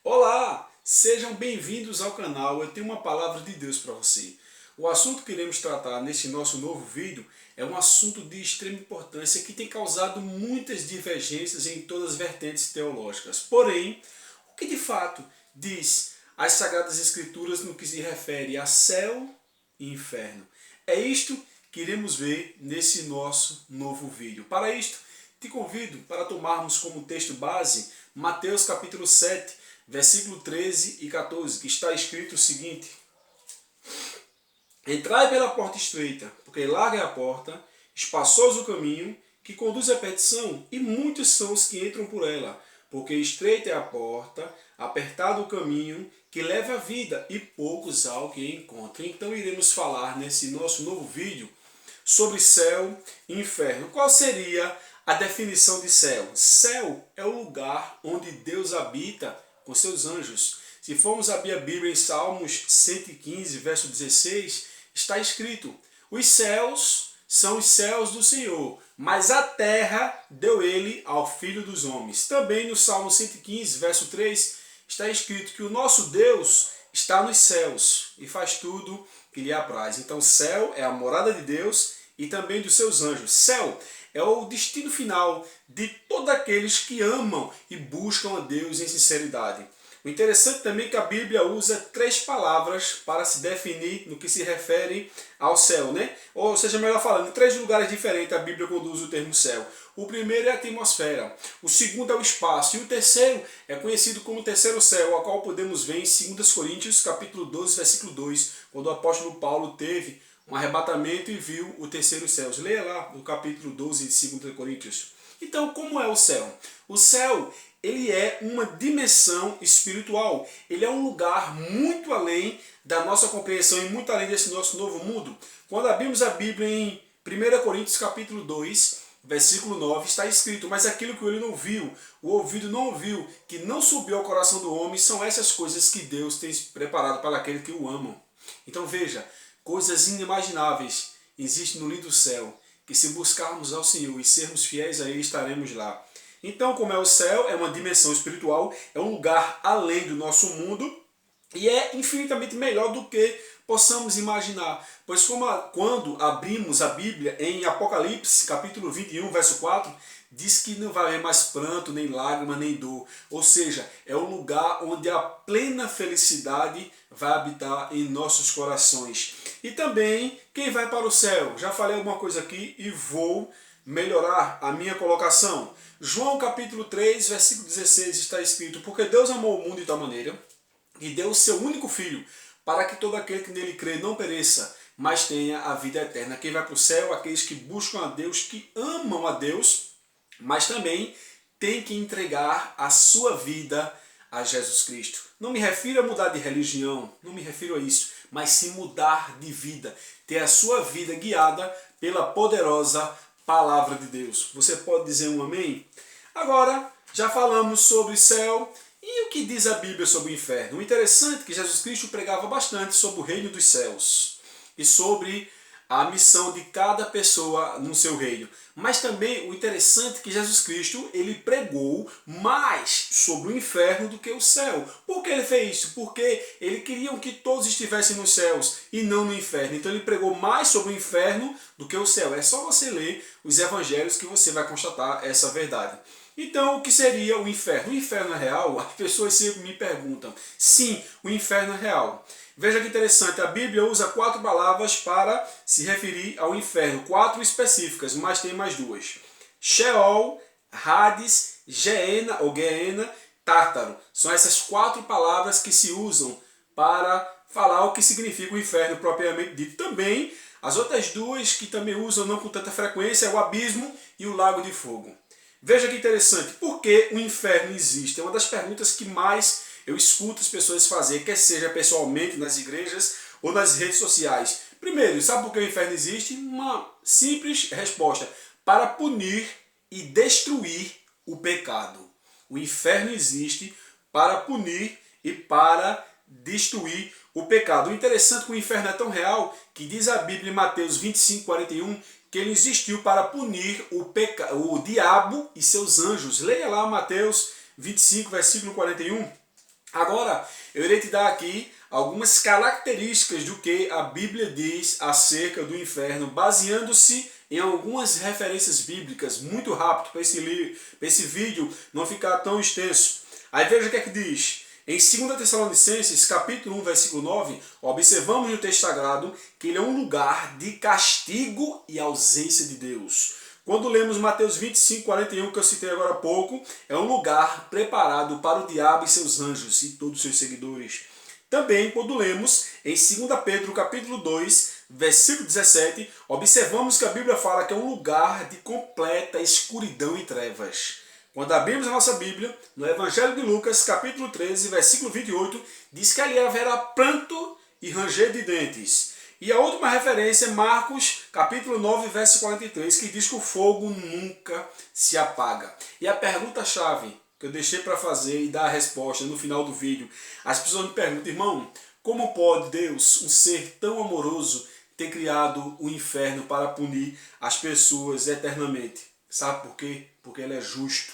Olá, sejam bem-vindos ao canal. Eu tenho uma palavra de Deus para você. O assunto que iremos tratar neste nosso novo vídeo é um assunto de extrema importância que tem causado muitas divergências em todas as vertentes teológicas. Porém, o que de fato diz as Sagradas Escrituras no que se refere a céu e inferno? É isto que iremos ver nesse nosso novo vídeo. Para isto, te convido para tomarmos como texto base Mateus capítulo 7, versículo 13 e 14, que está escrito o seguinte: Entrai pela porta estreita, porque larga é a porta, espaçoso o caminho, que conduz à perdição, e muitos são os que entram por ela. Porque estreita é a porta, apertado o caminho, que leva à vida, e poucos há o que encontram. Então iremos falar nesse nosso novo vídeo sobre céu e inferno. Qual seria a definição de céu? Céu é o lugar onde Deus habita com seus anjos. Se formos abrir a Bíblia em Salmos 115, verso 16, está escrito: os céus são os céus do Senhor, mas a terra deu ele ao Filho dos homens. Também no Salmo 115, verso 3, está escrito que o nosso Deus está nos céus e faz tudo que lhe apraz. Então, céu é a morada de Deus e também dos seus anjos. Céu é o destino final de todos aqueles que amam e buscam a Deus em sinceridade. O interessante também é que a Bíblia usa 3 palavras para se definir no que se refere ao céu, né? Ou seja, melhor falando, em 3 lugares diferentes a Bíblia conduz o termo céu. O primeiro é a atmosfera, o segundo é o espaço e o terceiro é conhecido como terceiro céu, a qual podemos ver em 2 Coríntios capítulo 12, versículo 2, quando o apóstolo Paulo teve um arrebatamento e viu o terceiro céu. Leia lá no capítulo 12 de 2 Coríntios. Então, como é o céu? O céu, ele é uma dimensão espiritual. Ele é um lugar muito além da nossa compreensão e muito além desse nosso novo mundo. Quando abrimos a Bíblia em 1 Coríntios capítulo 2, versículo 9, está escrito: mas aquilo que o olho não viu, o ouvido não ouviu, que não subiu ao coração do homem, são essas coisas que Deus tem preparado para aqueles que o amam. Então veja, coisas inimagináveis existem no lindo céu, que se buscarmos ao Senhor e sermos fiéis a Ele, estaremos lá. Então, como é o céu, é uma dimensão espiritual, é um lugar além do nosso mundo e é infinitamente melhor do que possamos imaginar. Pois quando abrimos a Bíblia em Apocalipse, capítulo 21, verso 4, diz que não vai haver mais pranto, nem lágrima, nem dor. Ou seja, é o lugar onde a plena felicidade vai habitar em nossos corações. E também, quem vai para o céu? Já falei alguma coisa aqui e vou melhorar a minha colocação. João capítulo 3, versículo 16 está escrito: porque Deus amou o mundo de tal maneira e deu o seu único filho, para que todo aquele que nele crê não pereça, mas tenha a vida eterna. Quem vai para o céu? Aqueles que buscam a Deus, que amam a Deus, mas também tem que entregar a sua vida a Jesus Cristo. Não me refiro a mudar de religião, não me refiro a isso, mas sim mudar de vida, ter a sua vida guiada pela poderosa palavra de Deus. Você pode dizer um amém? Agora, já falamos sobre céu. E o que diz a Bíblia sobre o inferno? O interessante é que Jesus Cristo pregava bastante sobre o reino dos céus e sobre a missão de cada pessoa no seu reino. Mas também o interessante é que Jesus Cristo ele pregou mais sobre o inferno do que o céu. Por que ele fez isso? Porque ele queria que todos estivessem nos céus e não no inferno. Então ele pregou mais sobre o inferno do que o céu. É só você ler os evangelhos que você vai constatar essa verdade. Então, o que seria o inferno? O inferno é real? As pessoas sempre me perguntam. Sim, o inferno é real. Veja que interessante, a Bíblia usa 4 palavras para se referir ao inferno. 4 específicas, mas tem mais 2. Sheol, Hades, Geena ou Geena, Tártaro. São essas 4 palavras que se usam para falar o que significa o inferno propriamente dito. Também, as outras 2 que também usam não com tanta frequência é o abismo e o lago de fogo. Veja que interessante, por que o inferno existe? É uma das perguntas que mais eu escuto as pessoas fazer, quer seja pessoalmente nas igrejas ou nas redes sociais. Primeiro, sabe por que o inferno existe? Uma simples resposta: para punir e destruir o pecado. O inferno existe para punir e para destruir o pecado. O interessante é que o inferno é tão real que diz a Bíblia em Mateus 25, 41, que ele existiu para punir o diabo e seus anjos. Leia lá Mateus 25, versículo 41. Agora, eu irei te dar aqui algumas características do que a Bíblia diz acerca do inferno, baseando-se em algumas referências bíblicas, muito rápido, para esse vídeo não ficar tão extenso. Aí veja o que é que diz. Em 2 Tessalonicenses, capítulo 1, versículo 9, observamos no texto sagrado que ele é um lugar de castigo e ausência de Deus. Quando lemos Mateus 25, 41, que eu citei agora há pouco, é um lugar preparado para o diabo e seus anjos e todos os seus seguidores. Também, quando lemos em 2 Pedro, capítulo 2, versículo 17, observamos que a Bíblia fala que é um lugar de completa escuridão e trevas. Quando abrimos a nossa Bíblia, no Evangelho de Lucas, capítulo 13, versículo 28, diz que ali haverá pranto e ranger de dentes. E a última referência é Marcos, capítulo 9, verso 43, que diz que o fogo nunca se apaga. E a pergunta-chave que eu deixei para fazer e dar a resposta no final do vídeo, as pessoas me perguntam, irmão, como pode Deus, um ser tão amoroso, ter criado o inferno para punir as pessoas eternamente? Sabe por quê? Porque ele é justo.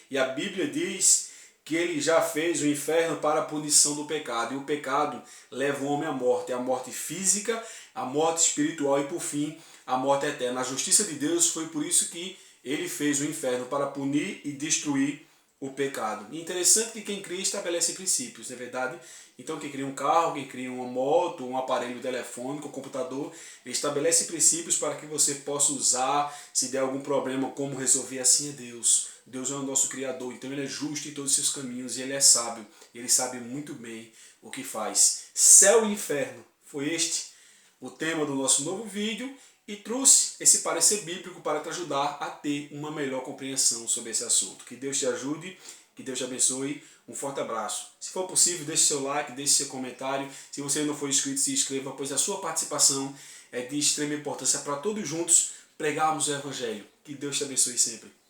E a Bíblia diz que ele já fez o inferno para a punição do pecado. E o pecado leva o homem à morte. A morte física, a morte espiritual e, por fim, a morte eterna. A justiça de Deus foi por isso que ele fez o inferno, para punir e destruir o pecado. E interessante que quem cria estabelece princípios, não é verdade? Então quem cria um carro, quem cria uma moto, um aparelho telefônico, um computador, ele estabelece princípios para que você possa usar, se der algum problema, como resolver. Assim é Deus. Deus é o nosso Criador, então Ele é justo em todos os seus caminhos e Ele é sábio. Ele sabe muito bem o que faz. Céu e inferno, foi este o tema do nosso novo vídeo e trouxe esse parecer bíblico para te ajudar a ter uma melhor compreensão sobre esse assunto. Que Deus te ajude, que Deus te abençoe. Um forte abraço. Se for possível, deixe seu like, deixe seu comentário. Se você não for inscrito, se inscreva, pois a sua participação é de extrema importância para todos juntos pregarmos o Evangelho. Que Deus te abençoe sempre.